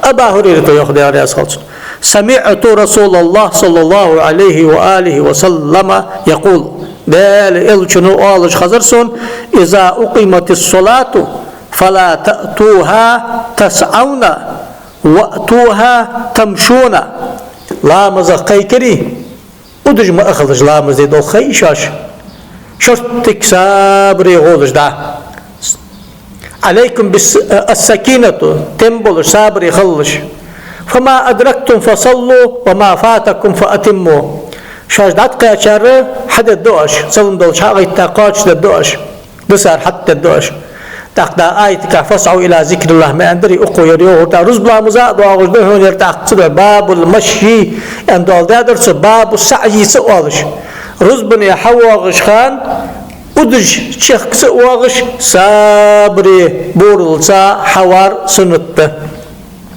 أبا هريرة يأخذ عليه الصلاة سمعت رسول الله صلى الله عليه وآله وسلم يقول دال إلشنو آلش خزرسون إذا أقيمت الصلاة فلا تأتوها تسعون وأتوها تمشون لا مزقي كري ودج ما أخذش لا مزيد الخيشاش شرطك صبري غولش دا عليكم بالسكينة تنبول صبري خلش فما أدركتم فصلوا وما فاتكم فأتموا شاش دات قاشر حد الدوش صلن دول شاغي تاقاش الدوش دسار حتى الدوش تاقدا آيتك فاسعوا إلى ذكر الله ما أندري أقو يريوه تا رزبلا مزاد وآغش دهون يرتاق باب المشي أن دول دادرس باب السعي سؤالش رزبني حواغش خان ودج شيخ سؤالش صابري بورلسا حوار سنت